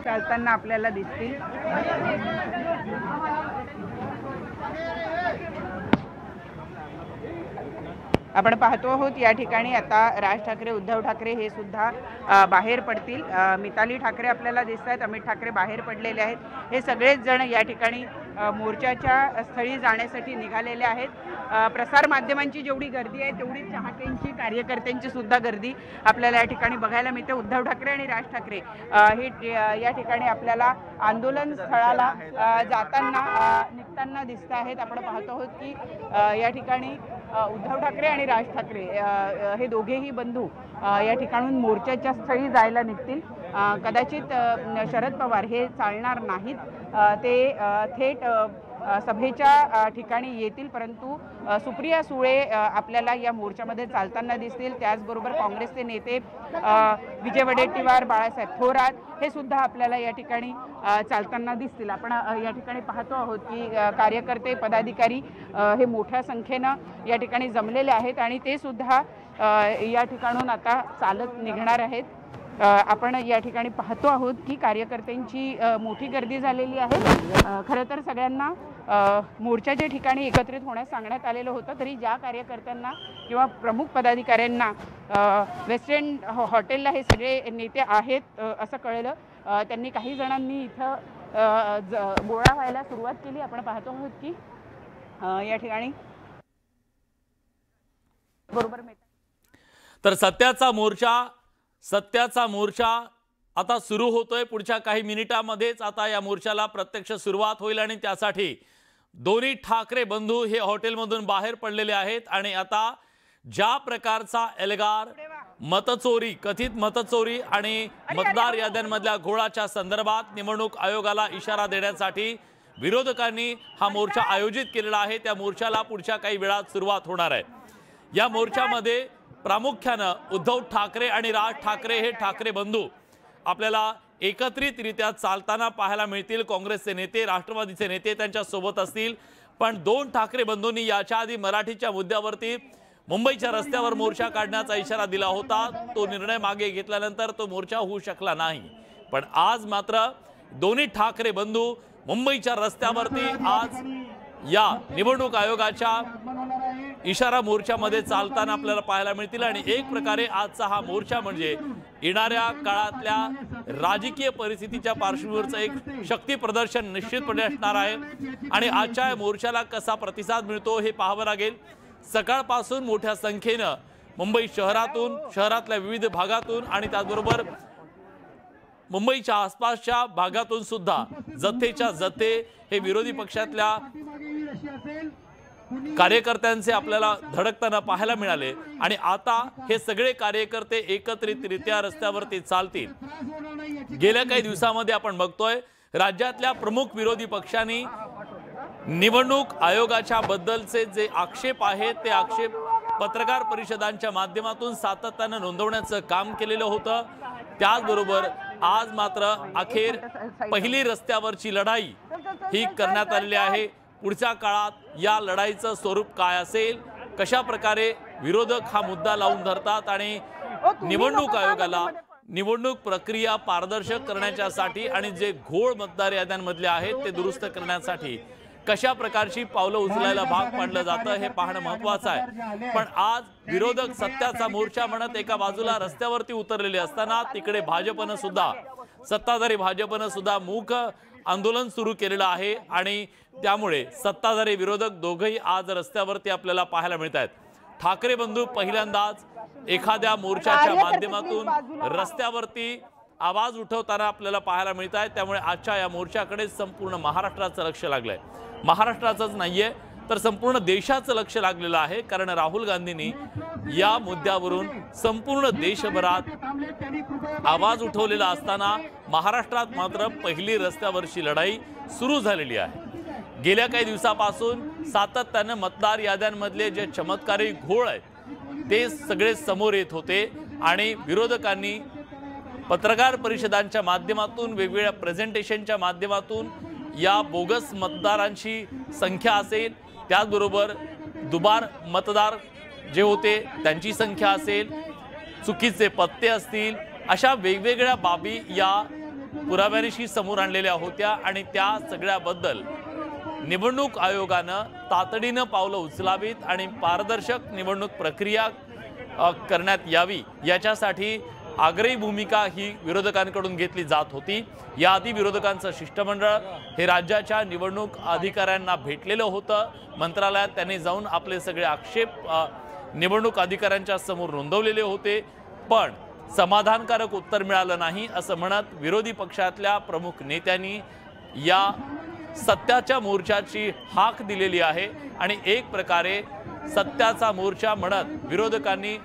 चालताना आपल्याला दिसतील। आपण पाहतो आहोत या ठिकाणी आता राज ठाकरे उद्धव ठाकरे हे सुद्धा बाहेर पडतील। मिताली ठाकरे आपल्याला दिसत आहेत, अमित ठाकरे बाहेर पडलेले आहेत। हे सगळेच जण या ठिकाणी मोर्चाच्या स्थळी जाण्यासाठी निघालेले आहेत। प्रसार माध्यमांची जेवढी गर्दी आहे तेवढीच चाहत्यांची कार्यकर्त्यांची सुद्धा गर्दी आपल्याला या ठिकाणी बघायला मिळते। उद्धव ठाकरे आणि राज ठाकरे हे या ठिकाणी आपल्याला आंदोलन स्थळाला निघताना दिसत आहेत। आपण पाहतो आहोत की या ठिकाणी उद्धव ठाकरे आणि राज ठाकरे हे दोघेही बंधू या ठिकाणून मोर्चाच्या स्थळी जायला निघतील। कदाचित शरद पवार हे चालणार नाहीत, ते थेट सभेच्या ठिकाणी येतील, परंतु सुप्रिया सुळे आपल्याला या मोर्चामध्ये चालताना दिसतील। त्याचबरोबर काँग्रेसचे नेते विजय वडेट्टीवार, बाळासाहेब थोरात हे सुद्धा आपल्याला या ठिकाणी चालताना दिसतील। आपण या ठिकाणी पाहतो आहोत की कार्यकर्ते पदाधिकारी हे मोठ्या संख्येनं या ठिकाणी जमलेले आहेत आणि ते सुद्धा या ठिकाणून आता चालत निघणार आहेत। आपण या ठिकाणी पाहतो आहोत की कार्यकर्त्यांची मोठी गर्दी झालेली आहे। खरं तर सगळ्यांना मोर्चाच्या ठिकाणी एकत्रित होण्यास सांगण्यात आलेलं होतं, तरी ज्या कार्यकर्त्यांना किंवा प्रमुख पदाधिकाऱ्यांना वेस्ट एंड हॉटेलला हे सगळे नेते आहेत असं कळलं, त्यांनी काही जणांनी इथं गोळा व्हायला सुरुवात केली। आपण पाहतो आहोत की या ठिकाणी बरोबर तर सत्याचा मोर्चा आता सुरू होतोय। पुढच्या काही मिनिटांमध्येच आता या मोर्चाला प्रत्यक्ष सुरुवात होईल आणि त्यासाठी दोन्ही ठाकरे बंधू हे हॉटेलमधून बाहेर पडलेले आहेत आणि आता ज्या प्रकारचा एल्गार मतचोरी, कथित मतचोरी आणि मतदार याद्यांमधल्या घोळाच्या संदर्भात निवडणूक आयोगाला इशारा देण्यासाठी विरोधकांनी हा मोर्चा आयोजित केलेला आहे, त्या मोर्चाला पुढच्या काही वेळात सुरुवात होणार आहे। या मोर्चामध्ये प्रामुख्याने उद्धव ठाकरे आणि राज ठाकरे हे ठाकरे बंधू आपल्याला एकत्रितरित्या चालताना पाहायला मिळतील। काँग्रेसचे नेते, राष्ट्रवादीचे नेते त्यांच्या सोबत असतील, पण दोन ठाकरे बंधूंनी याच्या आधी मराठीच्या मुद्द्यावरती मुंबईच्या रस्त्यावर मोर्चा काढण्याचा इशारा दिला होता। तो निर्णय मागे घेतल्यानंतर तो मोर्चा होऊ शकला नाही, पण आज मात्र दोन्ही ठाकरे बंधू मुंबईच्या रस्त्यावरती आज या निवडणूक आयोगाच्या इशारा मोर्चामध्ये चालताना आपल्याला पाहायला मिळतील आणि एक प्रकारे आजचा हा मोर्चा म्हणजे येणाऱ्या काळातल्या राजकीय परिस्थितीच्या पार्श्वभूमीवरचं एक शक्ती प्रदर्शन निश्चितपणे असणार आहे आणि आजच्या या मोर्चाला कसा प्रतिसाद मिळतो हे पाहावं लागेल। सकाळपासून मोठ्या संख्येनं मुंबई शहरातून, शहरातल्या विविध भागातून आणि त्याचबरोबर मुंबईच्या आसपासच्या भागातून सुद्धा जथ्थेच्या जथ्थे हे विरोधी पक्षातल्या कार्यकर्त्यांचे आपल्याला धडकताना पाहायला मिळाले आणि आता हे सगळे कार्यकर्ते एकत्रितरित्या रस्त्यावरती चालतील। गेल्या काही दिवसांमध्ये आपण बघतोय राज्यातल्या प्रमुख विरोधी पक्षांनी निवडणूक आयोगाच्या बद्दलचे जे आक्षेप आहेत ते आक्षेप पत्रकार परिषदांच्या माध्यमातून सातत्याने नोंदवण्याचं काम केलेलं होतं। त्याचबरोबर आज मात्र अखेर पहिली रस्त्यावरची लढाई ही करण्यात आलेली आहे। पुढच्या काळात या लढाईचं स्वरूप काय असेल, कशा प्रकारे विरोधक हा मुद्दा लावून धरतात आणि निवडणूक आयोगाला निवडणूक प्रक्रिया पारदर्शक करण्यासाठी आणि जे घोळ मतदार याद्यांमधले आहेत ते दुरुस्त करण्यासाठी कशा प्रकारची पावलं उचलायला भाग पाडलं जातं हे पाहणं महत्त्वाचं आहे। पण आज विरोधक सत्याचा मोर्चा म्हणत एका बाजूला रस्त्यावरती उतरलेले असताना तिकडे भाजपनं सुद्धा, सत्ताधारी भाजपनं सुद्धा मूक आंदोलन सुरू केलेलं आहे आणि त्यामुळे सत्ताधारी विरोधक दोघेही आज रस्त्यावरती आपल्याला पाहायला मिळत आहेत। ठाकरे बंधू पहिल्यांदाच एखाद्या मोर्चाच्या माध्यमातून रस्त्यावरती आवाज उठवताना आपल्याला पाहायला मिळत आहे, त्यामुळे आजच्या या मोर्चाकडे संपूर्ण महाराष्ट्राचं लक्ष लागलंय। महाराष्ट्राचंच नाहीये तर संपूर्ण देशाचं लक्ष लागलेलं आहे, कारण राहुल गांधींनी या मुद्द्यावरून संपूर्ण देशभरात आवाज उठवलेला असताना महाराष्ट्रात मात्र पहिली रस्त्यावरची लढाई सुरू झालेली आहे। गेल्या काही दिवसापासून सातत्याने मतदार याद्यांमधले जे चमत्कारी घोळ आहेत ते सगळे समोर येत होते आणि विरोधकांनी पत्रकार परिषदांच्या माध्यमातून, वेगवेगळ्या प्रेझेंटेशनच्या माध्यमातून या बोगस मतदारांची संख्या असेल, त्याचबरोबर दुबार मतदार जे होते त्यांची संख्या असेल, चुकीचे पत्ते असतील, अशा वेगवेगळ्या बाबी या पुराव्यानिशी समोर आणलेल्या होत्या आणि त्या सगळ्याबद्दल निवडणूक आयोगानं तातडीनं पावलं उचलावीत आणि पारदर्शक निवडणूक प्रक्रिया करण्यात यावी याच्यासाठी आग्रही भूमिका ही विरोधकांकडून घेतली जात होती। याआधी विरोधकांचं शिष्टमंडळ हे राज्याच्या निवडणूक अधिकाऱ्यांना भेटलेलं होतं। मंत्रालयात त्यांनी जाऊन आपले सगळे आक्षेप निवडणूक अधिकाऱ्यांच्या समोर नोंदवलेले होते, पण समाधानकारक उत्तर मिळालं नाही असं म्हणत विरोधी पक्षातल्या प्रमुख नेत्यांनी या सत्याच्या मोर्चाची हाक दिलेली आहे आणि एक प्रकारे सत्याचा मोर्चा म्हणत विरोधकांनी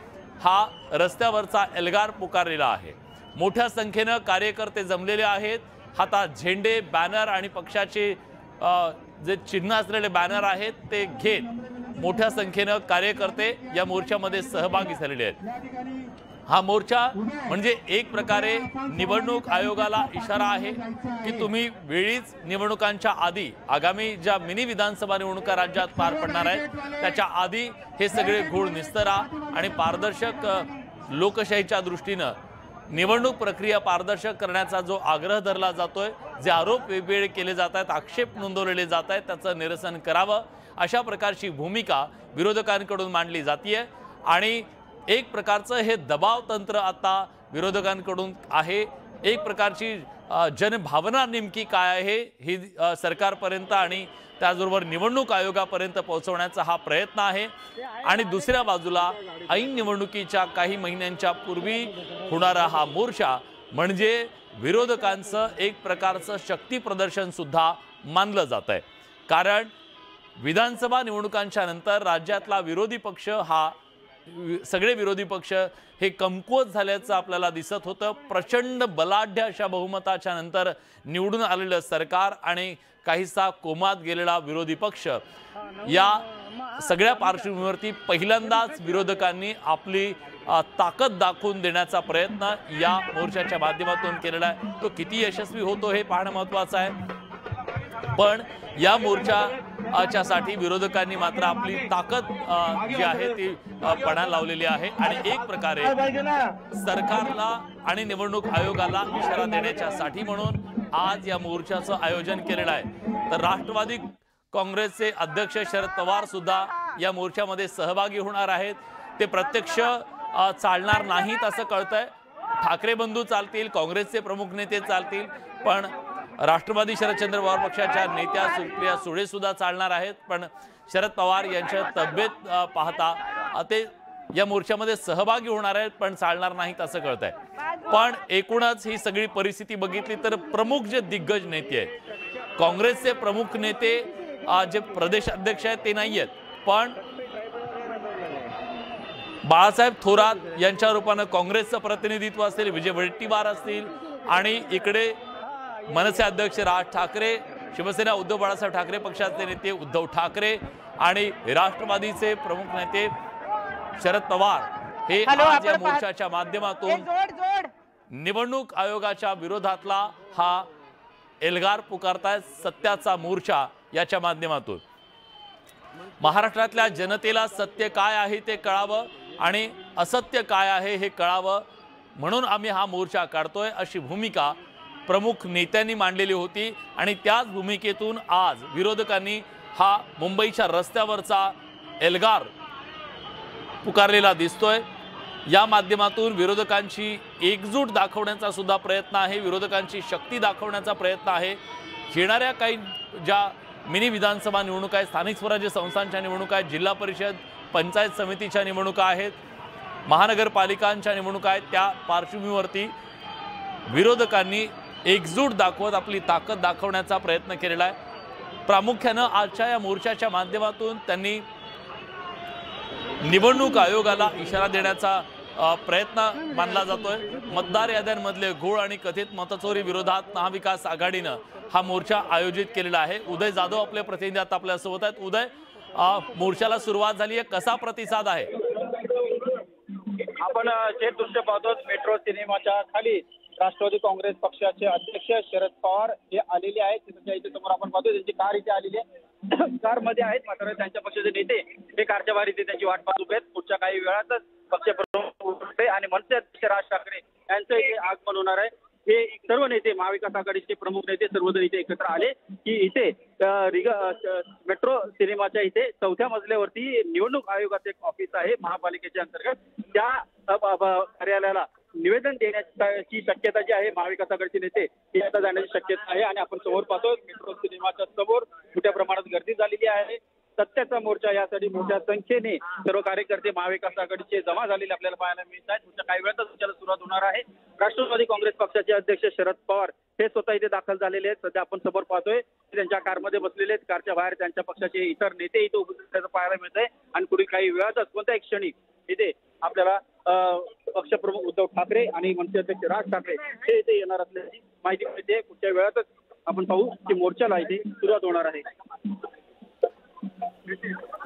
हा रस्त्यावरचा एल्गार पुकारलेला आहे। मोठ्या संख्येने कार्यकर्ते जमलेले आहेत, हातात झेंडे, बॅनर आणि पक्षाचे जे चिन्ह असलेले बॅनर आहेत ते घेत मोठ्या संख्येने कार्यकर्ते या मोर्चामध्ये सहभागी झालेले आहेत। हा मोर्चा म्हणजे एक प्रकारे निवडणूक आयोगाला इशारा आहे की तुम्ही वेळीच निवडणुकांच्या आधी आगामी ज्या मिनी विधानसभा निवडणुका राज्यात पार पडणार आहेत त्याच्या आधी हे सगळे घोळ निस्तरा आणि पारदर्शक लोकशाहीच्या दृष्टीने निवडणूक प्रक्रिया पारदर्शक करण्याचा जो आग्रह धरला जातोय, जे आरोप वेगवेगळे केले जात आहेत, आक्षेप नोंदवलेले जात आहेत, त्याचं निरसन करावं अशा प्रकारची भूमिका विरोधकांकडून मांडली जाते आणि एक प्रकारचं हे दबाव तंत्र आता विरोधकांकडून आहे। एक प्रकारची जनभावना नेमकी काय आहे ही सरकारपर्यंत आणि त्याचबरोबर निवडणूक आयोगापर्यंत पोहोचवण्याचा हा प्रयत्न आहे आणि दुसऱ्या बाजूला ऐन निवडणुकीच्या काही महिन्यांच्या पूर्वी होणारा हा मोर्चा म्हणजे विरोधकांचं एक प्रकारचं शक्ती प्रदर्शन सुद्धा मानलं जात आहे। कारण विधानसभा निवडणुकांच्या नंतर राज्यातला विरोधी पक्ष हा सगळे विरोधी पक्ष हे कमकुवत झाल्याचं आपल्याला दिसत होतं। प्रचंड बलाढ्य अशा बहुमताच्या नंतर निवडून आलेलं सरकार आणि काहीसा कोमात गेलेला विरोधी पक्ष या सगळ्या पार्श्वभूमीवरती पहिल्यांदाच विरोधकांनी आपली ताकद दाखवून देण्याचा प्रयत्न या मोर्चाच्या माध्यमातून केलेला आहे। तो किती यशस्वी होतो हे पाहणं महत्त्वाचं आहे, पण या मोर्चाच्यासाठी विरोधकांनी मात्र आपली ताकद जी आहे ती पणाला लावलेली आहे आणि एक प्रकारे सरकारला आणि निवडणूक आयोगाला इशारा देण्याच्यासाठी म्हणून आज या मोर्चाचं आयोजन केलेलं आहे। तर राष्ट्रवादी काँग्रेसचे अध्यक्ष शरद पवार सुद्धा या मोर्चामध्ये सहभागी होणार आहेत। ते प्रत्यक्ष चालणार नाहीत असं कळतंय। ठाकरे बंधू चालतील, काँग्रेसचे प्रमुख नेते चालतील, पण राष्ट्रवादी शरदचंद्र पवार पक्षाच्या नेत्या सुप्रिया सुळे सुद्धा चालणार आहेत। पण शरद पवार यांच्या तब्येत पाहता ते या मोर्चामध्ये सहभागी होणार आहेत पण चालणार नाहीत असं कळतंय। पण एकूणच ही सगळी परिस्थिती बघितली तर प्रमुख जे दिग्गज नेते आहेत, काँग्रेसचे प्रमुख नेते जे प्रदेश अध्यक्ष आहेत ते नाहीयेत, पण बाळासाहेब थोरात यांच्या रूपाने काँग्रेसचं प्रतिनिधित्व असेल, विजय वडेट्टीवार असतील आणि इकडे मनसे अध्यक्ष राज ठाकरे, शिवसेना उद्धव बाळासाहेब ठाकरे पक्षाचे नेते उद्धव ठाकरे आणि राष्ट्रवादीचे प्रमुख नेते शरद पवार हे आज या मोर्चाच्या माध्यमातून निवडणूक आयोगाच्या विरोधातला हा एल्गार पुकारतायत। सत्याचा मोर्चा याच्या माध्यमातून महाराष्ट्रातल्या जनतेला सत्य काय आहे ते कळावं आणि असत्य काय आहे हे कळावं म्हणून आम्ही हा मोर्चा काढतोय अशी भूमिका प्रमुख नेत्यांनी मांडलेली होती आणि त्याच भूमिकेतून आज विरोधकांनी हा मुंबईच्या रस्त्यावरचा एल्गार पुकारलेला दिसतोय। या माध्यमातून विरोधकांची एकजूट दाखवण्याचा सुद्धा प्रयत्न आहे, विरोधकांची शक्ती दाखवण्याचा प्रयत्न आहे। येणाऱ्या काही ज्या मिनी विधानसभा निवडणुका आहेत, स्थानिक स्वराज्य संस्थांच्या निवडणुका आहेत, जिल्हा परिषद पंचायत समितीच्या निवडणुका आहेत, महानगरपालिकांच्या निवडणुका आहेत, त्या पार्श्वभूमीवरती विरोधकांनी एकजूट दाखवत आपली ताकद दाखवण्याचा प्रयत्न केलेला आहे। प्रामुख्याने आजच्या या मोर्चाच्या माध्यमातून त्यांनी निवडणूक आयोगाला इशारा देण्याचा प्रयत्न मानला जातोय। मतदार याद्यांमधले घोळ आणि कथित मतचोरी विरोधात महाविकास आघाडीने हा मोर्चा आयोजित केलेला आहे। उदय जाधव आपले प्रतिनिधी आता आपल्या सोबत आहेत। उदय, मोर्चाला सुरुवात झाली आहे, कसा प्रतिसाद आहे? आपण जे दृश्य पाहतो मेट्रो सिनेमाच्या खाली राष्ट्रवादी काँग्रेस पक्षाचे अध्यक्ष शरद पवार हे आलेले आहेत। तिथे समोर आपण पाहतो त्यांची कार इथे आलेली आहे, कार मध्ये आहेत, मात्र त्यांच्या पक्षाचे नेते हे कारच्या बाहेर इथे त्यांची वाट पाहत उभे आहेत। पुढच्या काही वेळातच पक्ष प्रमुख आणि मनसे अध्यक्ष राज ठाकरे यांचं इथे आगमन होणार आहे। हे सर्व नेते, महाविकास आघाडीचे प्रमुख नेते सर्वजण इथे एकत्र आले की इथे मेट्रो सिनेमाच्या इथे 4थ्या मजल्यावरती निवडणूक आयोगाचे एक ऑफिस आहे महापालिकेच्या अंतर्गत, त्या कार्यालयाला निवेदन देण्याची शक्यता जी आहे महाविकास आघाडीचे नेते हे आता जाण्याची शक्यता आहे। आणि आपण समोर पाहतो मेट्रो सिनेमाच्या समोर मोठ्या प्रमाणात गर्दी झालेली आहे। सत्याचा मोर्चा यासाठी मोठ्या संख्येने सर्व कार्यकर्ते महाविकास आघाडीचे जमा झालेले आपल्याला पाहायला मिळत आहेत। पुढच्या काही वेळातच त्याला सुरुवात होणार आहे। राष्ट्रवादी काँग्रेस पक्षाचे अध्यक्ष शरद पवार हे स्वतः इथे दाखल झालेले आहेत। सध्या आपण समोर पाहतोय त्यांच्या कारमध्ये बसलेले आहेत, कारच्या बाहेर त्यांच्या पक्षाचे इतर नेते इथे उभे असल्याचं पाहायला मिळत आहे। आणि पुढील काही वेळातच कोणत्याही क्षणी इथे आपल्याला पक्षप्रमुख उद्धव ठाकरे आणि मनसे अध्यक्ष राज ठाकरे हे इथे येणार असल्याची माहिती मिळते। पुढच्या वेळातच आपण पाहू की मोर्चाला इथे सुरुवात होणार आहे।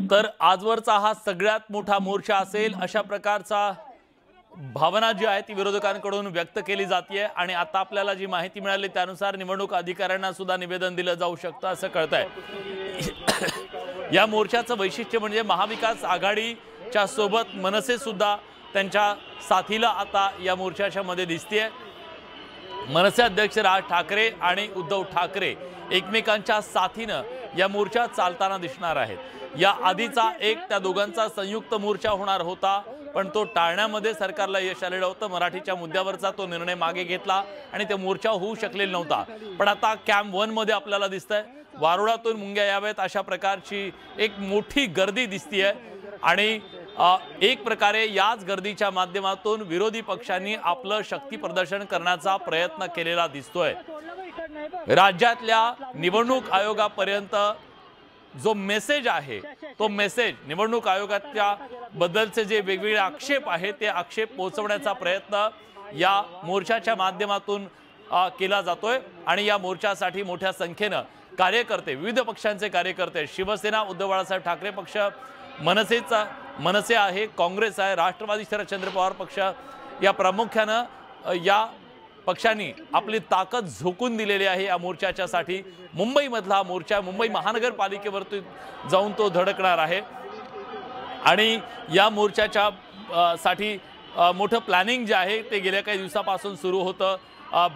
तर आजवरचा हा सगळ्यात मोठा मोर्चा असेल अशा प्रकारचा भावना जी आहे ती विरोधकांकडून व्यक्त केली जाते। आणि आता आपल्याला जी माहिती मिळाली त्यानुसार निवडणूक अधिकाऱ्यांना सुद्धा निवेदन दिलं जाऊ शकतं असं कळतंय। या मोर्चाचं वैशिष्ट्य म्हणजे महाविकास आघाडीच्या सोबत मनसे सुद्धा त्यांच्या साथीला आता या मोर्चाच्या मध्ये दिसतेय। मनसे अध्यक्ष राज ठाकरे आणि उद्धव ठाकरे एकमेकांच्या साथीनं या मोर्चात चालताना दिसणार आहेत। या आधीचा एक त्या दोघांचा संयुक्त मोर्चा होणार होता, पण तो टाळण्यामध्ये सरकारला यश आलेलं होतं। मराठीच्या मुद्द्यावरचा तो निर्णय मागे घेतला आणि ते मोर्चा होऊ शकलेला नव्हता। पण आता कॅम्प 1 मध्ये आपल्याला दिसतंय वारुळातून मुंग्या यावेत अशा प्रकारची एक मोठी गर्दी दिसतीये। आणि एक प्रकारे याच गर्दीच्या माध्यमातून विरोधी पक्षांनी आपलं शक्ती प्रदर्शन करण्याचा प्रयत्न केलेला दिसतोय। राज्यातल्या निवडणूक आयोगापर्यंत जो मेसेज आहे तो मेसेज निवडणूक आयोगाच्या बद्दलचे जे वेगवेगळे आक्षेप आहेत ते आक्षेप पोहोचवण्याचा प्रयत्न या मोर्चाच्या माध्यमातून केला जातोय। आणि या मोर्चासाठी मोठ्या संख्येनं कार्यकर्ते, विविध पक्षांचे कार्यकर्ते, शिवसेना उद्धव बाळासाहेब ठाकरे पक्ष, मनसे आहे, काँग्रेस आहे, राष्ट्रवादी शरदचंद्र पवार पक्ष या प्रामुख्यानं या पक्षांनी आपली ताकद झोकून दिलेली आहे या मोर्चाच्यासाठी। मुंबईमधला मोर्चा मुंबई महानगरपालिकेवरती जाऊन तो धडकणार आहे। आणि या मोर्चाच्या साठी मोठं प्लॅनिंग जे आहे ते गेल्या काही दिवसापासून सुरू होतं।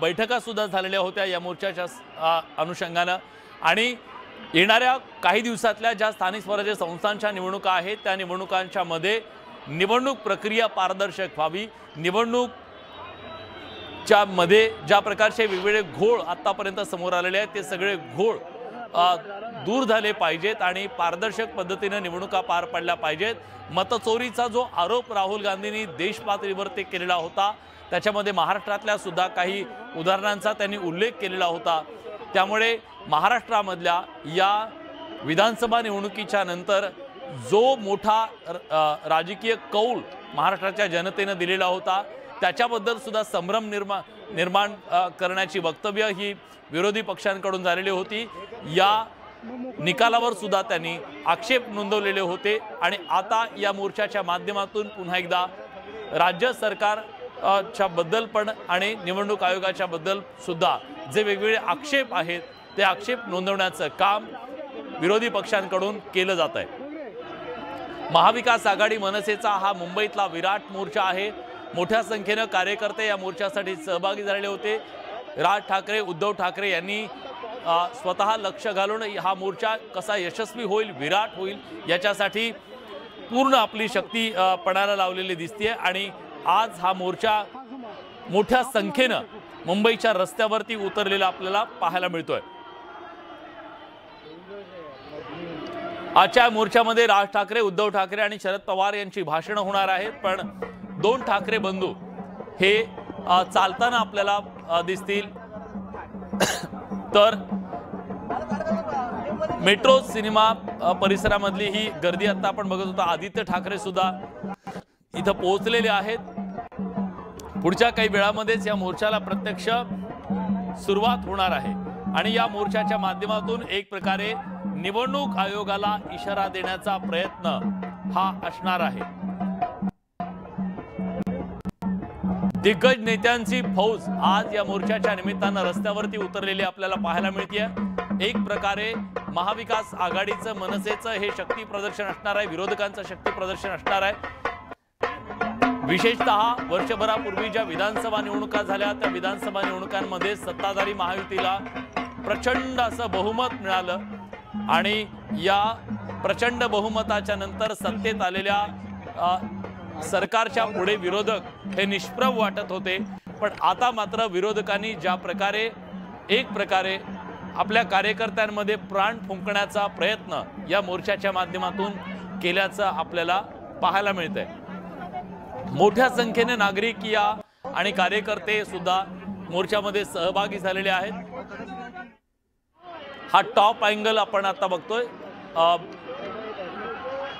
बैठका सुद्धा झालेल्या होत्या या मोर्चाच्या अनुषंगानं। आणि येणाऱ्या काही दिवसातल्या ज्या स्थानिक स्वराज्य संस्थांच्या निवडणुका आहेत त्या निवडणुकांच्या मध्ये निवडणूक प्रक्रिया पारदर्शक व्हावी, निवडणूकच्या मध्ये ज्या प्रकारचे वेगवेगळे घोळ आतापर्यंत समोर आलेले आहेत ते सगळे घोळ दूर झाले पाहिजेत आणि पारदर्शक पद्धतीने निवडणुका पार पडल्या पाहिजेत। मतचोरीचा जो आरोप राहुल गांधींनी देश पातळीवर ते केलेला होता त्याच्यामध्ये महाराष्ट्रातल्या सुद्धा काही उदाहरणांचा त्यांनी उल्लेख केलेला होता। त्यामुळे महाराष्ट्रामधल्या या विधानसभा निवडणुकीच्या नंतर जो मोठा राजकीय कौल महाराष्ट्राच्या जनतेनं दिलेला होता त्याच्याबद्दल सुद्धा संभ्रम निर्माण करण्याची वक्तव्य ही विरोधी पक्षांकडून झालेली होती। या निकालावर सुद्धा त्यांनी आक्षेप नोंदवलेले होते। आणि आता या मोर्चाच्या माध्यमातून पुन्हा एकदा राज्य सरकारच्या बद्दल पण आणि निवडणूक आयोगाच्या बद्दल सुद्धा जे वेगवेगळे आक्षेप आहेत ते आक्षेप नोंदवण्याचं काम विरोधी पक्षांकडून केलं जात आहे। महाविकास आघाडी मनसेचा हा मुंबईतला विराट मोर्चा आहे। मोठ्या संख्येने कार्यकर्ते या मोर्चासाठी सहभागी झालेले होते। राज ठाकरे, उद्धव ठाकरे यांनी स्वतः लक्ष घालून हा मोर्चा कसा यशस्वी होईल, विराट होईल याच्यासाठी पूर्ण आपली शक्ती पणाला लावलेली दिसते। आणि आज हा मोर्चा मोठ्या संख्येने मुंबईच्या रस्त्यावरती उतरलेला आपल्याला पाहायला मिळतोय। आजच्या मोर्चामध्ये राज ठाकरे, उद्धव ठाकरे आणि शरद पवार यांची भाषणं होणार आहेत। पण दोन ठाकरे बंधू हे चालताना आपल्याला दिसतील। तर मेट्रो सिनेमा परिसरामधली ही गर्दी आता आपण बघत होता। आदित्य ठाकरे सुद्धा इथं पोहोचलेले आहेत। पुढच्या काही वेळामध्येच या मोर्चाला प्रत्यक्ष सुरुवात होणार आहे। आणि या मोर्चाच्या माध्यमातून एक प्रकारे निवडणूक आयोगाला इशारा देण्याचा प्रयत्न हा असणार आहे। दिग्गज नेत्यांची फौज आज या मोर्चाच्या निमित्तानं रस्त्यावरती उतरलेली आपल्याला पाहायला मिळते। एक प्रकारे महाविकास आघाडीचं, मनसेचं हे शक्ती प्रदर्शन असणार आहे, विरोधकांचं शक्ती प्रदर्शन असणार आहे। विशेषतः वर्षभरापूर्वी ज्या विधानसभा निवडणुका झाल्या त्या विधानसभा निवडणुकांमध्ये सत्ताधारी महायुतीला प्रचंड असं बहुमत मिळालं आणि या प्रचंड बहुमताच्या नंतर सत्तेत आलेल्या सरकारच्या पुढे विरोधक हे निष्प्रभ वाटत होते। पण आता मात्र विरोधकांनी ज्या प्रकारे एक प्रकारे आपल्या कार्यकर्त्यांमध्ये प्राण फुंकण्याचा प्रयत्न या मोर्चाच्या माध्यमातून केल्याचं आपल्याला पाहायला मिळतंय। मोठ्या संख्येने नागरिक या आणि कार्यकर्ते सुद्धा मोर्चामध्ये सहभागी झालेले आहेत। हा टॉप अँगल आपण आता बघतोय।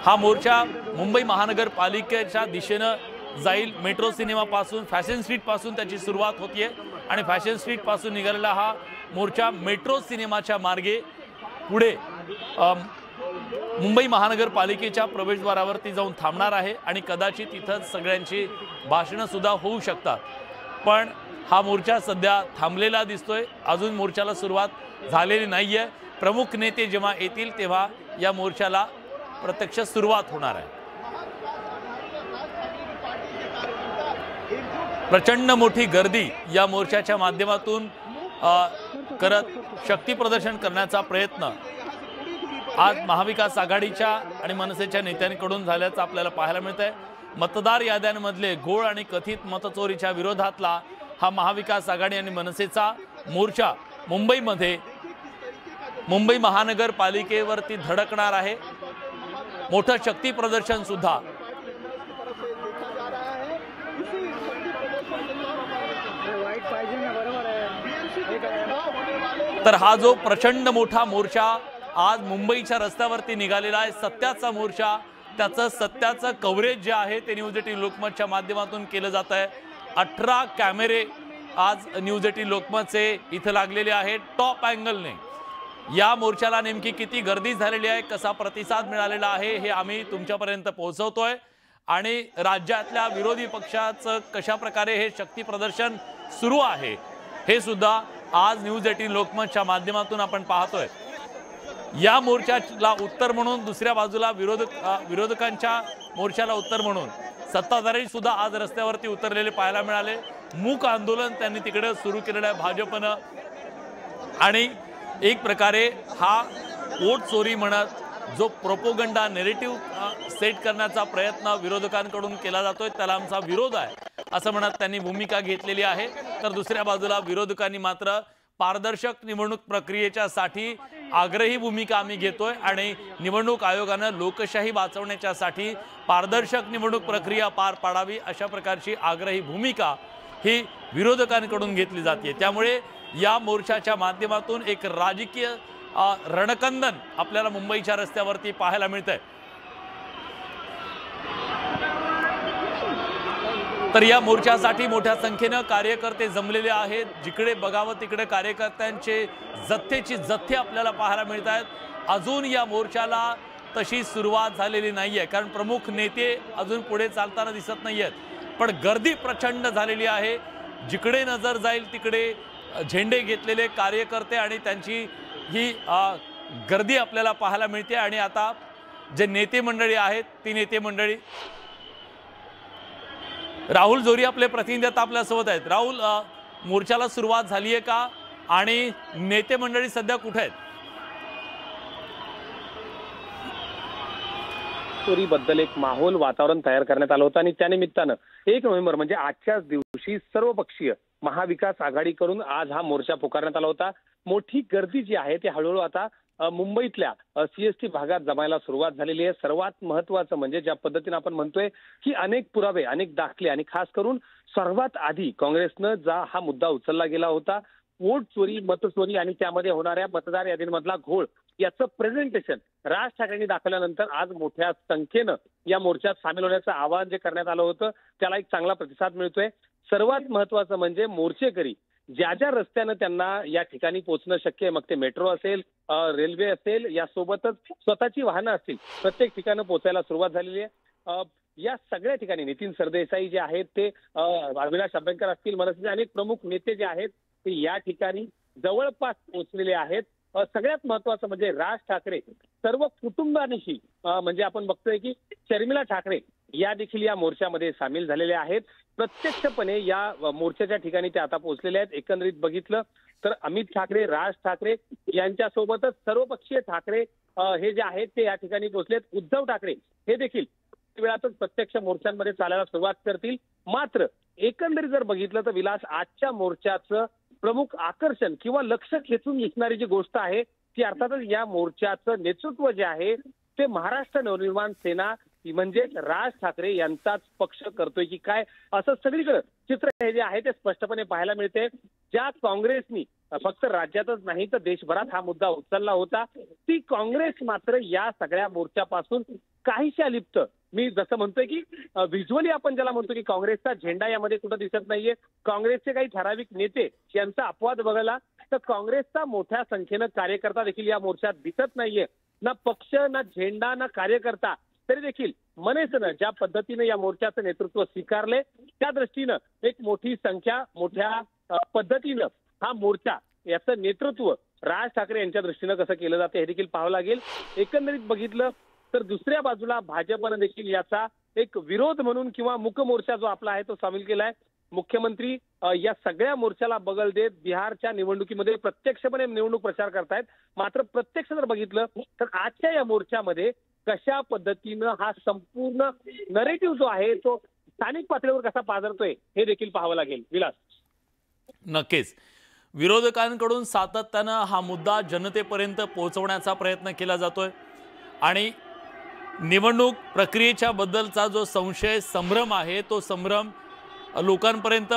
हा मोर्चा मुंबई महानगरपालिकेच्या दिशेनं जाईल। मेट्रो सिनेमा पासून फॅशन स्ट्रीट पासून त्याची सुरुवात होतीये आणि फॅशन स्ट्रीट पासून निघालेला हा मोर्चा मेट्रो सिनेमाच्या मार्गे पुढे मुंबई महानगरपालिकेच्या प्रवेशद्वारावरती जाऊन थांबणार आहे आणि कदाचित इथं सगळ्यांची भाषणं सुद्धा होऊ शकतात। पण हा मोर्चा सध्या थांबलेला दिसतोय, अजून मोर्चाला सुरुवात झालेली नाहीये। प्रमुख नेते जेव्हा येतील तेव्हा या मोर्चाला प्रत्यक्ष सुरुवात होणार आहे। प्रचंड मोठी गर्दी या मोर्चाच्या माध्यमातून करत शक्ती प्रदर्शन करण्याचा प्रयत्न आज महाविकास आघाडीच्या आणि मनसेच्या नेत्यांकडून झाल्याचं आपल्याला पाहायला मिळतंय। मतदार याद्यांमधले घोळ आणि कथित मतचोरीच्या विरोधातला हा महाविकास आघाडी आणि मनसेचा मोर्चा मुंबईमध्ये मुंबई महानगरपालिकेवरती धडकणार आहे। मोठं शक्ती प्रदर्शन सुद्धा तर हा जो प्रचंड मोठा मोर्चा आज मुंबईच्या रस्त्यावरती निघालेला आहे, सत्याचा मोर्चा, त्याचं सत्याचं कव्हरेज जे आहे ते न्यूज 18 लोकमतच्या माध्यमातून केलं जात आहे। 18 कॅमेरे आज न्यूज 18 लोकमतचे इथं लागलेले आहेत टॉप अँगलने। या मोर्चाला नेमकी किती गर्दी झालेली आहे, कसा प्रतिसाद मिळालेला आहे हे आम्ही तुमच्यापर्यंत पोहोचवतोय आणि राज्यातल्या विरोधी पक्षाचं कशा प्रकारे हे शक्ती प्रदर्शन सुरू आहे हे सुद्धा आज न्यूज 18 लोकमतच्या माध्यमातून आपण पाहतोय। या मोर्चाला उत्तर म्हणून दुसऱ्या बाजूला विरोधकांच्या मोर्चाला उत्तर म्हणून सत्ताधारी सुद्धा आज रस्त्यावरती उतरलेले पाहायला मिळाले। मूक आंदोलन त्यांनी तिकडे सुरू केलेलं आहे भाजपनं आणि एक प्रकारे हा वोट चोरी म्हणत जो प्रोपोगंडा नेरेटिव्ह सेट करण्याचा प्रयत्न विरोधकांकडून केला जातोय त्याला आमचा विरोध आहे असं म्हणत त्यांनी भूमिका घेतलेली आहे। तर दुसऱ्या बाजूला विरोधकांनी मात्र पारदर्शक निवडणूक प्रक्रियेच्या साठी आग्रही भूमिका आम्ही घेतोय आणि निवडणूक आयोगानं लोकशाही वाचवण्यासाठी पारदर्शक निवडणूक प्रक्रिया पार पाडावी अशा प्रकारची आग्रही भूमिका ही विरोधकांकडून घेतली जाते। त्यामुळे या मोर्चाच्या माध्यमातून एक राजकीय रणकंदन आपल्याला मुंबईच्या रस्त्यावरती पाहायला मिळतंय। तर या मोर्चासाठी मोठ्या संख्येने कार्यकर्ते जमलेले आहेत। जिकडे बघावं तिकडे कार्यकर्त्यांचे जथ्थेची जथ्थे आपल्याला पाहायला मिळत आहेत। अजून या मोर्चाला तशी सुरुवात झालेली नाहीये कारण प्रमुख नेते अजून पुढे चालताना दिसत नाहीयेत, पण गर्दी प्रचंड झालेली आहे। जिकडे नजर जाईल तिकडे झेंडे घेतलेले कार्यकर्ते आणि त्यांची ही गर्दी आपल्याला पाहायला मिळते। आणि आता जे नेते मंडळी आहेत ती नेते मंडळी राहुल जोरी आपले प्रतिनिधी आता आपल्यासोबत आहेत। राहुल, मोर्चाला सुरुवात झाली आहे का आणि नेते मंडळी सध्या कुठे आहेत? चोरीबद्दल एक माहोल वातावरण तयार करण्यात आलं होतं आणि त्यानिमित्तानं 1 नोव्हेंबर म्हणजे आजच्याच दिवशी सर्वपक्षीय महाविकास आघाडीकडून आज हा मोर्चा पुकारण्यात आला होता। मोठी गर्दी जी आहे ती हळूहळू आता मुंबईतल्या सीएसटी भागात जमायला सुरुवात झालेली आहे। सर्वात महत्त्वाचं म्हणजे ज्या पद्धतीने आपण म्हणतोय की अनेक पुरावे, अनेक दाखले आणि खास करून सर्वात आधी काँग्रेसनं हा मुद्दा उचलला गेला होता वोट चोरी, मतचोरी आणि त्यामध्ये होणाऱ्या मतदार यादींमधला घोळ याचं प्रेझेंटेशन राज ठाकरेंनी दाखवल्यानंतर आज मोठ्या संख्येनं या मोर्चात सामील होण्याचं आवाहन जे करण्यात आलं होतं त्याला एक चांगला प्रतिसाद मिळतोय। सर्वात महत्त्वाचं म्हणजे मोर्चेकरी ज्या ज्या रस्त्यानं त्यांना या ठिकाणी पोहोचणं शक्य आहे, मग ते मेट्रो असेल, रेल्वे असेल, यासोबतच स्वतःची वाहनं असतील, प्रत्येक ठिकाणी पोहोचायला सुरुवात झालेली आहे। या सगळ्या ठिकाणी नितीन सरदेसाई जे आहेत ते, अविनाश अभ्यंकर असतील, मनसेचे अनेक प्रमुख नेते जे आहेत ते या ठिकाणी जवळपास पोहोचलेले आहेत। सगळ्यात महत्त्वाचं म्हणजे राज ठाकरे सर्व कुटुंबानिशी, म्हणजे आपण बघतोय की शर्मिला ठाकरे या देखील या मोर्चामध्ये सामील झालेल्या आहेत। प्रत्यक्षपणे या मोर्चाच्या ठिकाणी ते आता पोहोचलेले आहेत। एकंदरीत बघितलं तर अमित ठाकरे, राज ठाकरे यांच्यासोबतच सर्वपक्षीय ठाकरे हे जे आहेत ते या ठिकाणी पोहोचलेत। उद्धव ठाकरे हे देखील वेळातच प्रत्यक्ष मोर्चांमध्ये चालायला सुरुवात करतील। मात्र एकंदरीत जर बघितलं तर विलास, आजच्या मोर्चाचं प्रमुख आकर्षण किंवा लक्ष खेचून घेणारी जी गोष्ट आहे ती अर्थातच या मोर्चाचं नेतृत्व जे आहे ते महाराष्ट्र नवनिर्माण सेना म्हणजेच राज ठाकरे यांचाच पक्ष करतोय की काय, असं सगळीकडे चित्र हे जे आहे ते स्पष्टपणे पाहायला मिळते। ज्या काँग्रेसनी फक्त राज्यातच नाही तर देशभरात हा मुद्दा उचलला होता, ती काँग्रेस मात्र या सगळ्या मोर्चापासून काहीशी अलिप्त। मी जसं म्हणतोय की व्हिज्युअली आपण ज्याला म्हणतो की काँग्रेसचा झेंडा यामध्ये कुठं दिसत नाहीये। काँग्रेसचे काही ठराविक नेते यांचा अपवाद बघायला तर काँग्रेसचा मोठ्या संख्येनं कार्यकर्ता देखील या मोर्चात दिसत नाहीये। ना पक्ष, ना झेंडा, ना कार्यकर्ता, तरी देखील मनसेनं ज्या पद्धतीने या मोर्चाचं नेतृत्व स्वीकारले त्या दृष्टीनं एक मोठी संख्या, मोठ्या पद्धतीनं हा मोर्चा याचं नेतृत्व राज ठाकरे यांच्या दृष्टीनं कसं केलं जातं हे देखील पाहावं लागेल। एकंदरीत बघितलं तर दुसऱ्या बाजूला भाजपनं देखील याचा एक विरोध म्हणून किंवा मूक मोर्चा जो आपला आहे तो सामील केलाय। मुख्यमंत्री या सगळ्या मोर्चाला बगल देत बिहारच्या निवडणुकीमध्ये प्रत्यक्षपणे निवडणूक प्रचार करतायत। मात्र प्रत्यक्ष जर बघितलं तर आजच्या या मोर्चामध्ये कशा पद्धतीनं हा संपूर्ण नरेटिव्ह जो आहे तो स्थानिक पातळीवर कसा पाझरतोय हे देखील पाहावं लागेल। विलास, नक्कीच विरोधकांकडून सातत्यानं हा मुद्दा जनतेपर्यंत पोहोचवण्याचा प्रयत्न केला जातोय आणि निवडणूक प्रक्रियेच्या बद्दलचा जो संशय, संभ्रम आहे तो संभ्रम लोकांपर्यंत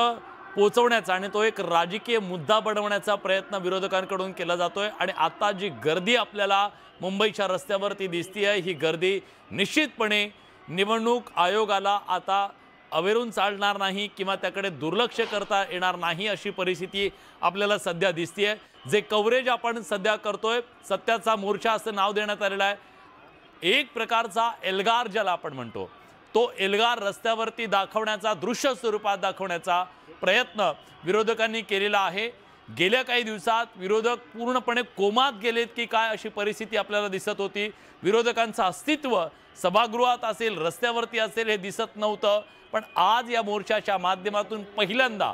पोहोचवण्याचा आणि तो एक राजकीय मुद्दा बनवण्याचा प्रयत्न विरोधकांकडून केला जातोय। आणि आता जी गर्दी आपल्याला मुंबईच्या रस्त्यावरती दिसतीये ही गर्दी निश्चितपणे निवडणूक आयोगाला आता अवेरून चालणार नाही किंवा त्याकडे दुर्लक्ष करता येणार नाही अशी परिस्थिती आपल्याला सध्या दिसतीये। जे कव्हरेज आपण सध्या करतोय, सत्याचा मोर्चा असं नाव देण्यात आलेलं आहे। एक प्रकारचा एल्गार ज्याला आपण म्हणतो तो एल्गार रस्त्यावरती दाखवण्याचा, दृश्य स्वरूपात दाखवण्याचा प्रयत्न विरोधकांनी केलेला आहे। गेल्या काही दिवसात विरोधक पूर्णपणे कोमात गेलेत की काय अशी परिस्थिती आपल्याला दिसत होती। विरोधकांचं अस्तित्व सभागृहात असेल, रस्त्यावरती असेल हे दिसत नव्हतं, पण आज या मोर्चाच्या माध्यमातून पहिल्यांदा,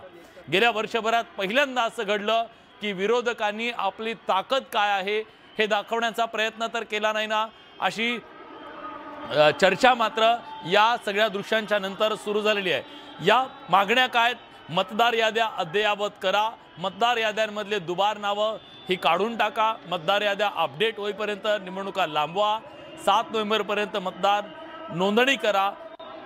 गेल्या वर्षभरात पहिल्यांदा असं घडलं की विरोधकांनी आपली ताकद काय आहे हे दाखवण्याचा प्रयत्न तर केला नाही ना अशी चर्चा मात्र या सगळ्या दृश्यांच्या नंतर सुरू झालेली आहे। या मागण्या काय? मतदार याद्या अद्ययावत करा, मतदार याद्यांमधले दुबार नावं ही काढून टाका, मतदार याद्या अपडेट होईपर्यंत निवडणुका लांबवा, 7 नोव्हेंबरपर्यंत मतदार नोंदणी करा,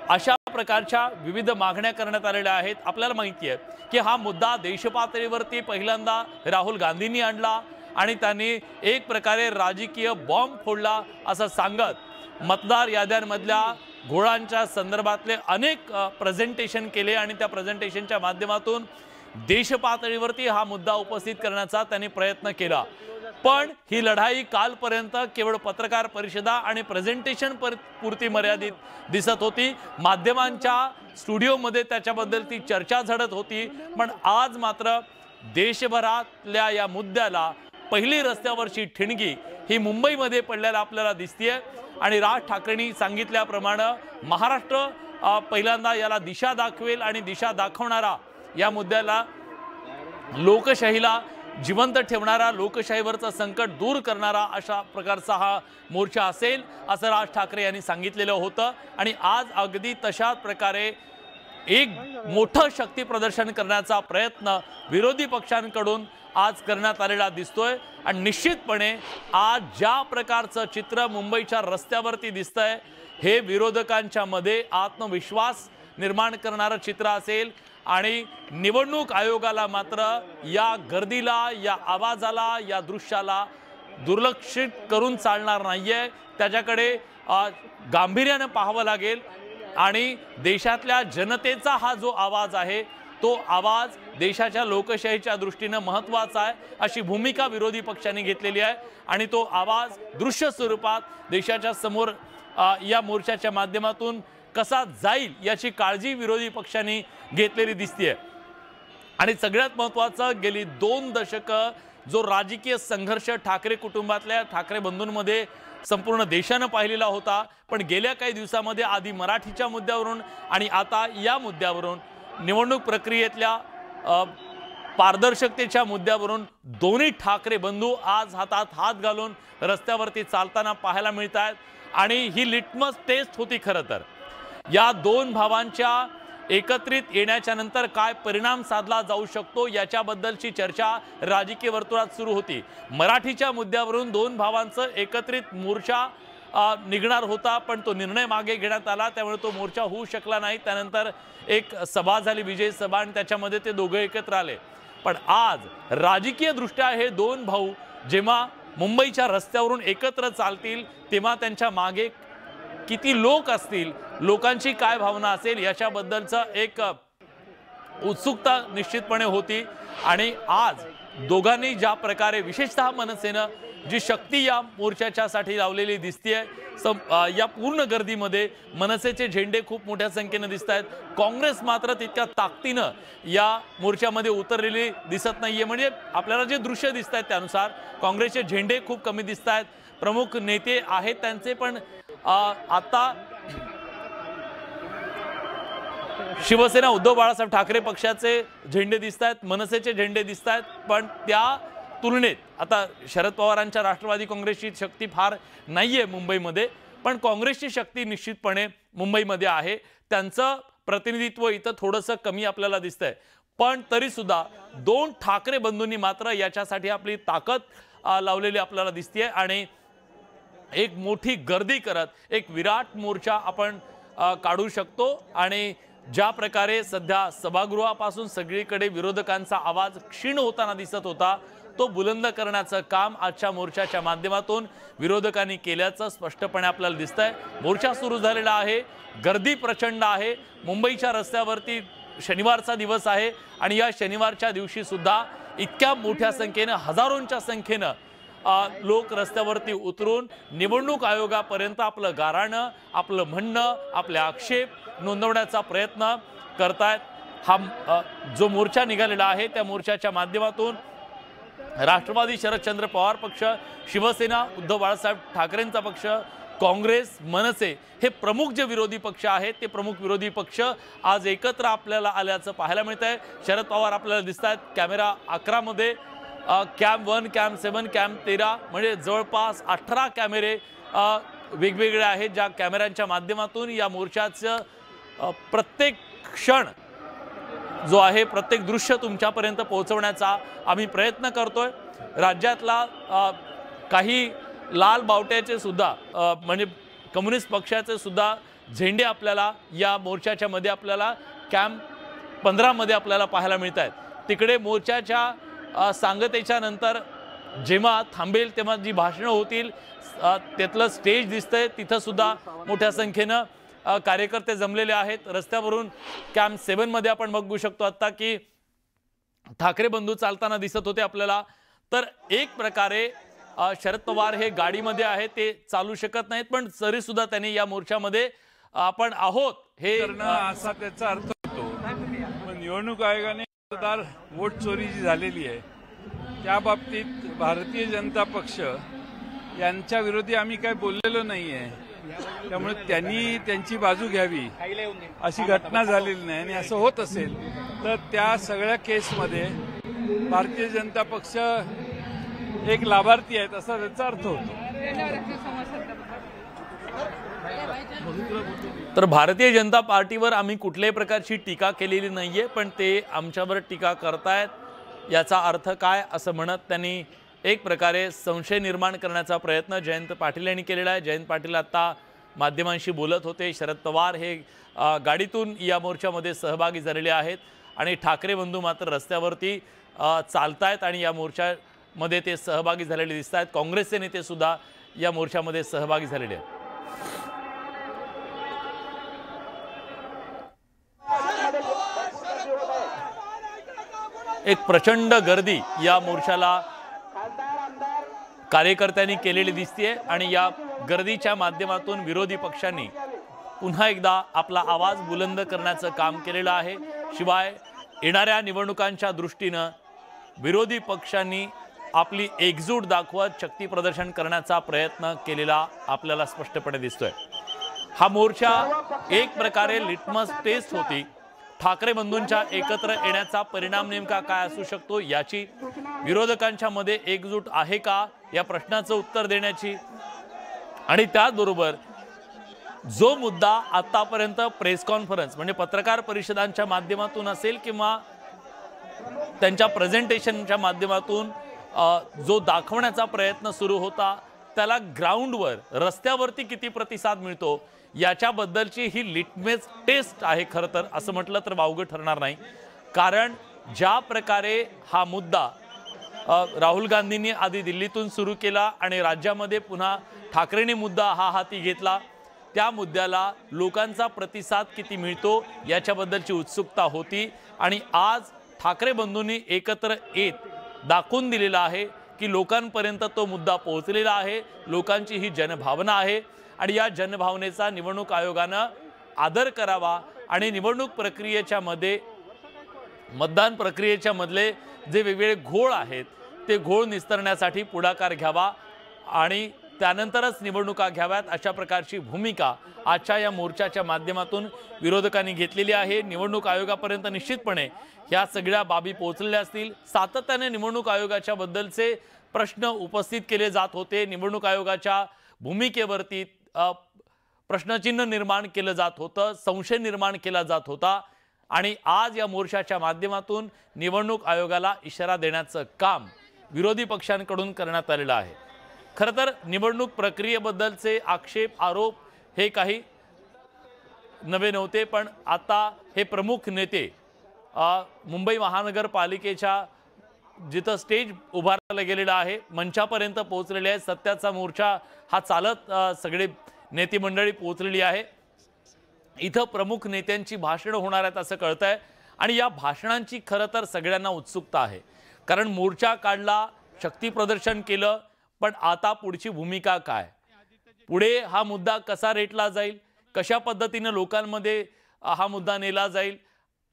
अशा प्रकारच्या विविध मागण्या करण्यात आलेल्या आहेत। आपल्याला माहिती आहे की हा मुद्दा देशपातळीवरती पहिल्यांदा राहुल गांधींनी आणला आणि त्यांनी एक प्रकारे राजकीय बॉम्ब फोडला असं सांगत मतदार याद्यांमधल्या घोळांच्या संदर्भातले अनेक प्रेझेंटेशन केले आणि त्या प्रेझेंटेशनच्या माध्यमातून देशपातळीवरती हा मुद्दा उपस्थित करण्याचा त्यांनी प्रयत्न केला। पण ही लढाई कालपर्यंत केवळ पत्रकार परिषदा आणि प्रेझेंटेशन पुरती मर्यादित दिसत होती। माध्यमांच्या स्टुडिओमध्ये त्याच्याबद्दल ती चर्चा झडत होती, पण आज मात्र देशभरातल्या या मुद्द्याला पहिली रस्त्यावरची ठिणगी ही मुंबईमध्ये पडल्याला आपल्याला दिसतेय। आणि राज ठाकरेंनी सांगितल्याप्रमाणे महाराष्ट्र पहिल्यांदा याला दिशा दाखवेल आणि दिशा दाखवणारा, या मुद्द्याला लोकशाहीला जिवंत ठेवणारा, लोकशाहीवरचं संकट दूर करणारा अशा प्रकारचा हा मोर्चा असेल असं राज ठाकरे यांनी सांगितलेलं होतं। आणि आज अगदी तशाच प्रकारे एक मोठं शक्ती प्रदर्शन करण्याचा प्रयत्न विरोधी पक्षांकडून आज करण्यात आलेला दिसतोय। आणि निश्चितपणे आज ज्या प्रकारचं चित्र मुंबईच्या रस्त्यावरती दिसतंय हे विरोधकांच्या मध्ये आत्मविश्वास निर्माण करणारं चित्र असेल। आणि निवडणूक आयोगाला मात्र या गर्दीला, या आवाजाला, या दृश्याला दुर्लक्षित करून चालणार नाहीये, त्याच्याकडे गांभीर्याने पाहावं लागेल। आणि देशातल्या जनतेचा हा जो आवाज आहे तो आवाज देशाच्या लोकशाहीच्या दृष्टीने महत्त्वाचा आहे अशी भूमिका विरोधी पक्षांनी घेतलेली आहे। आणि तो आवाज दृश्य स्वरूपात देशाच्या समोर या मोर्चाच्या माध्यमातून कसा जाईल याची काळजी विरोधी पक्षांनी घेतलेली दिसतेय। आणि सगळ्यात महत्त्वाचं, गेली 2 दशकं जो राजकीय संघर्ष ठाकरे कुटुंबातल्या ठाकरे बंधूंमध्ये संपूर्ण देशानं पाहिलेला होता, पण गेल्या काही दिवसामध्ये आधी मराठीच्या मुद्द्यावरून आणि आता या मुद्द्यावरून निवडणूक प्रक्रियेतल्या पारदर्शकतेच्या मुद्द्यावरून दोन्ही ठाकरे बंधू आज हातात हात घालून रस्त्यावरती चालताना पाहायला मिळत आहेत। आणि ही लिटमस टेस्ट होती खरं तर या दोन भावांच्या एकत्रित येण्याच्या नंतर काय परिणाम साधला जाऊ शकतो याच्याबद्दलची चर्चा राजकीय वर्तुळात सुरू होती। मराठीच्या मुद्द्यावरून दोन भावांचं एकत्रित मोर्चा निघणार होता, पण तो निर्णय मागे घेण्यात आला, त्यामुळे तो मोर्चा होऊ शकला नाही। त्यानंतर एक सभा झाली, विजय सभा, आणि त्याच्यामध्ये ते दोघे एकत्र आले। पण आज राजकीय दृष्ट्या हे दोन भाऊ जेव्हा मुंबईच्या रस्त्यावरून एकत्र चालतील तेव्हा त्यांच्या मागे किती लोक असतील, लोकांची काय भावना असेल याच्याबद्दलचा एक उत्सुकता निश्चितपणे होती। आणि आज दोघांनी ज्या प्रकारे विशेषतः मनसेनं जी शक्ती या मोर्चाच्यासाठी लावलेली दिसतेय, या पूर्ण गर्दीमध्ये मनसेचे झेंडे खूप मोठ्या संख्येने दिसत आहेत। काँग्रेस मात्र तितक्या ताकदीनं या मोर्चामध्ये उतरलेली दिसत नाहीये। म्हणजे आपल्याला जे दृश्य दिसत आहेत त्यानुसार काँग्रेसचे झेंडे खूप कमी दिसत आहेत, प्रमुख नेते आहेत त्यांचे, पण आता शिवसेना उद्धव बाळासाहेब ठाकरे पक्षाचे झेंडे दिसत आहेत, मनसेचे झेंडे दिसत आहेत, पण त्या तुलनेत आता शरद पवारांच्या राष्ट्रवादी काँग्रेसची शक्ती फार नाहीये मुंबईमध्ये, पण काँग्रेसची शक्ती निश्चितपणे मुंबईमध्ये आहे। त्यांचं प्रतिनिधित्व इथं थोडंसं कमी आपल्याला दिसतंय, पण तरी सुद्धा दोन ठाकरे बंधूंनी मात्र याच्यासाठी आपली ताकद लावलेली आपल्याला दिसतेय आणि एक मोठी गर्दी करत एक विराट मोर्चा आपण काढू शकतो। आणि ज्या प्रकारे सध्या सभागृहापासून सगळीकडे विरोधकांचा आवाज क्षीण होताना दिसत होता, तो बुलंद करण्याचं काम आजच्या मोर्चाच्या माध्यमातून विरोधकांनी केल्याचं स्पष्टपणे आपल्याला दिसतंय। मोर्चा सुरू झालेला आहे, गर्दी प्रचंड आहे। मुंबईच्या रस्त्यावरती शनिवारचा दिवस आहे आणि या शनिवारच्या दिवशी सुद्धा इतक्या मोठ्या संख्येने, हजारोंच्या संख्येने लोक रस्त्यावरती उतरून निवडणूक आयोगापर्यंत आपलं गाऱ्हाणं, आपलं म्हणणं, आपले आक्षेप नोंदवण्याचा प्रयत्न करतायत। हा जो मोर्चा निघालेला आहे त्या मोर्चाच्या माध्यमातून राष्ट्रवादी शरदचंद्र पवार पक्ष, शिवसेना उद्धव बाळासाहेब ठाकरेंचा पक्ष, काँग्रेस, मनसे हे प्रमुख जे विरोधी पक्ष आहेत ते प्रमुख विरोधी पक्ष आज एकत्र आपल्याला आल्याचं पाहायला मिळतंय। शरद पवार आपल्याला दिसत आहेत कॅमेरा 11 मध्ये, कॅम्प 1, कॅम्प 7, कॅम्प 13 म्हणजे जवळपास 18 कॅमेरे वेगवेगळे आहेत, ज्या कॅमेऱ्यांच्या माध्यमातून या मोर्चाचं प्रत्येक क्षण जो आहे, प्रत्येक दृश्य तुमच्यापर्यंत पोहोचवण्याचा आम्ही प्रयत्न करतोय। राज्यातला काही लाल बावट्याचे सुद्धा म्हणजे कम्युनिस्ट पक्षाचे सुद्धा झेंडे आपल्याला या मोर्चाच्या मध्ये आपल्याला कॅम्प 15 मध्ये आपल्याला पाहायला मिळत आहेत। तिकडे मोर्चाच्या सांगतेच्या नंतर जेव्हा थांबेल तेव्हा जी भाषणं होतील त्यातलं स्टेज दिसतंय, तिथं सुद्धा मोठ्या संख्येनं कार्यकर्ते जमलेले आहेत। रस्त्यावरून कॅम्प 7 मध्ये आपण बघू शकतो आता की ठाकरे बंधू चालताना दिसत होते आपल्याला। तर एक प्रकारे शरद पवार हे गाडीमध्ये आहे, ते चालू शकत नाहीत, पण तरी सुद्धा त्यांनी या मोर्चामध्ये आपण आहोत हे असा त्याचा अर्थ होतो। पण निवडणूक आयोगाने मतदार वोट चोरी जी झालेली आहे त्या बाबतीत भारतीय जनता पक्ष यांच्या विरोधी आम्ही काय बोललेलो नाहीये, त्यामुळे त्यांनी त्यांची बाजू घ्यावी अशी घटना झालेली नाही। आणि असं होत असेल तर त्या सगळ्या केसमध्ये भारतीय जनता पक्ष एक लाभार्थी आहेत असा त्याचा अर्थ होतो। तर भारतीय जनता पार्टीवर आम्ही कुठल्याही प्रकारची टीका केलेली नाहीये, पण ते आमच्यावर टीका करतायत याचा अर्थ काय असं म्हणत त्यांनी एक प्रकारे संशय निर्माण करण्याचा प्रयत्न जयंत पाटील यांनी केलेला आहे। जयंत पाटील आता माध्यमांशी बोलत होते। शरद पवार हे गाडीतून या मोर्चामध्ये सहभागी झालेले आहेत आणि ठाकरे बंधू मात्र रस्त्यावरती चालतायत आणि या मोर्चामध्ये ते सहभागी झालेले दिसत आहेत। काँग्रेसचे नेते सुद्धा या मोर्चामध्ये सहभागी झालेले आहेत। एक प्रचंड गर्दी या मोर्चाला कार्यकर्त्यांनी केलेली दिसतेय आणि या गर्दीच्या माध्यमातून विरोधी पक्षांनी पुन्हा एकदा आपला आवाज बुलंद करण्याचं काम केलेलं आहे। शिवाय येणाऱ्या निवडणुकांच्या दृष्टीनं विरोधी पक्षांनी आपली एकजूट दाखवत शक्ती प्रदर्शन करण्याचा प्रयत्न केलेला आपल्याला स्पष्टपणे दिसतोय। हा मोर्चा एक प्रकारे लिटमस टेस्ट होती। ठाकरे बंधूंच्या एकत्र येण्याचा परिणाम नेमका काय असू शकतो याची, विरोधकांच्या मध्ये एकजूट आहे का या प्रश्नाचं उत्तर देण्याची, आणि त्याचबरोबर जो मुद्दा आतापर्यंत प्रेस कॉन्फरन्स म्हणजे पत्रकार परिषदांच्या माध्यमातून असेल किंवा त्यांच्या प्रेझेंटेशनच्या माध्यमातून जो दाखवण्याचा प्रयत्न सुरू होता, त्याला ग्राउंडवर रस्त्यावरती किती प्रतिसाद मिळतो याच्याबद्दलची ही लिटमस टेस्ट आहे खरं तर, असं म्हटलं तर वावगं ठरणार नाही। कारण ज्या प्रकारे हा मुद्दा राहुल गांधींनी आधी दिल्लीतून सुरू केला आणि राज्यामध्ये पुन्हा ठाकरेंनी मुद्दा हा हाती घेतला, त्या मुद्द्याला लोकांचा प्रतिसाद किती मिळतो याच्याबद्दलची उत्सुकता होती। आणि आज ठाकरे बंधूंनी एकत्र येत दाखवून दिलेला आहे की लोकांपर्यंत तो मुद्दा पोहोचलेला आहे, लोकांची ही जनभावना आहे आणि या जनभावनेचा निवडणूक आयोगानं आदर करावा आणि निवडणूक प्रक्रियेच्या मध्ये मतदान प्रक्रियेच्या मधले जे वेगवेगळे घोळ आहेत ते घोळ निस्तरण्यासाठी पुढाकार घ्यावा आणि त्यानंतरच निवडणुका घ्याव्यात, अशा प्रकारची भूमिका आजच्या या मोर्चाच्या माध्यमातून विरोधकांनी घेतलेली आहे। निवडणूक आयोगापर्यंत निश्चितपणे ह्या सगळ्या बाबी पोहोचलेल्या असतील। सातत्याने निवडणूक आयोगाच्या बद्दलचे प्रश्न उपस्थित केले जात होते, निवडणूक आयोगाच्या भूमिकेवरती प्रश्नचिन्ह निर्माण केलं जात होतं, संशय निर्माण केला जात होता आणि आज या मोर्चाच्या माध्यमातून निवडणूक आयोगाला इशारा देण्याचं काम विरोधी पक्षांकडून करण्यात आलेलं आहे। खरं तर निवडणूक प्रक्रियेबद्दलचे आक्षेप आरोप हे काही नवे नव्हते, पण आता हे प्रमुख नेते मुंबई महानगरपालिकेच्या जिथं स्टेज उभारलं गेलेलं आहे मंचापर्यंत पोहोचलेले आहे। सत्याचा मोर्चा हा चालत सगळे नेते मंडळी पोहोचलेली आहे। इथं प्रमुख नेत्यांची भाषणं होणार आहेत असं कळतंय आणि या भाषणांची खरं तर सगळ्यांना उत्सुकता आहे, कारण मोर्चा काढला, शक्ती प्रदर्शन केलं, पण आता पुढची भूमिका काय, पुढे हा मुद्दा कसा रेटला जाईल, कशा पद्धतीने लोकांमध्ये हा मुद्दा नेला जाईल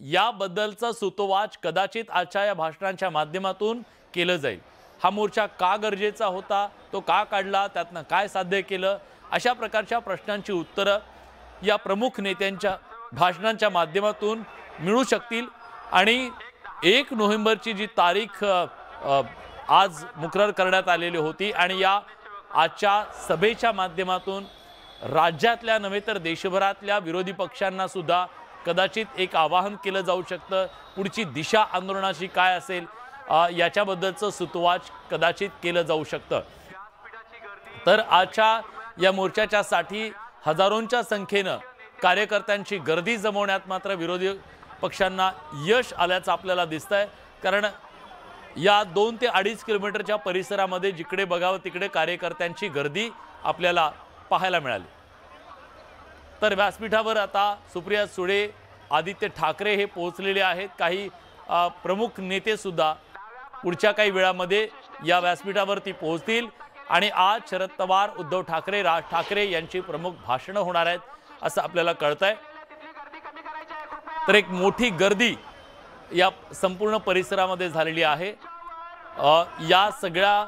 याबद्दलचा सुतोवाच कदाचित आजच्या या भाषणांच्या माध्यमातून केलं जाईल। हा मोर्चा का गरजेचा होता, तो का काढला, त्यातनं काय साध्य केलं, अशा प्रकारच्या प्रश्नांची उत्तरं या प्रमुख नेत्यांच्या भाषणांच्या माध्यमातून मिळू शकतील। आणि 1 नोव्हेंबरची जी तारीख आज मुकरर करण्यात आलेली होती आणि या आजच्या सभेच्या माध्यमातून राज्यातल्या नव्हे तर देशभरातल्या विरोधी पक्षांना सुद्धा कदाचित एक आवाहन केलं जाऊ शकतं, पुढची दिशा आंदोलनाची काय असेल याच्याबद्दलचं सुतोवाच कदाचित केलं जाऊ शकतं। तर आजच्या या मोर्चाच्या साठी हजारोंच्या संख्येनं कार्यकर्त्यांची गर्दी जमवण्यात मात्र विरोधी पक्षांना यश आल्याचं आपल्याला दिसतंय, कारण या 2 ते 2.5 किलोमीटरच्या परिसरामध्ये जिकडे बघावं तिकडे कार्यकर्त्यांची गर्दी आपल्याला पाहायला मिळाली। तर व्यासपीठावर आता सुप्रिया सुळे, आदित्य ठाकरे हे पोहोचलेले आहेत, काही प्रमुख नेते सुद्धा पुढच्या काही वेळामध्ये या व्यासपीठावरती पोहोचतील आणि आज शरद पवार, उद्धव ठाकरे, राज ठाकरे यांची प्रमुख भाषणं होणार आहेत असं आपल्याला कळतंय। तर एक मोठी गर्दी या संपूर्ण परिसरामध्ये झालेली आहे। या सगळ्या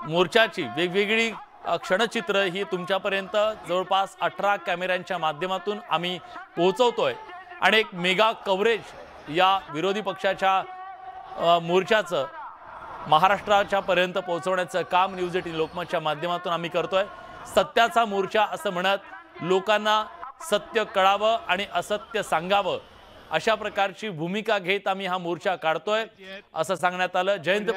मोर्चाची वेगवेगळी क्षणचित्र ही तुमच्यापर्यंत जवळपास 18 कॅमेऱ्यांच्या माध्यमातून आम्ही पोहोचवतोय आणि एक मेगा कव्हरेज या विरोधी पक्षाच्या मोर्चाचं महाराष्ट्राच्या पर्यंत पोहोचवण्याचं काम न्यूज 18 लोकमतच्या माध्यमातून आम्ही करतोय। सत्याचा मोर्चा असं म्हणत लोकांना सत्य कळावं आणि असत्य सांगावं अशा प्रकारची भूमिका घेत आम्ही हा मोर्चा काढतोय असं सांगण्यात आलं। जयंत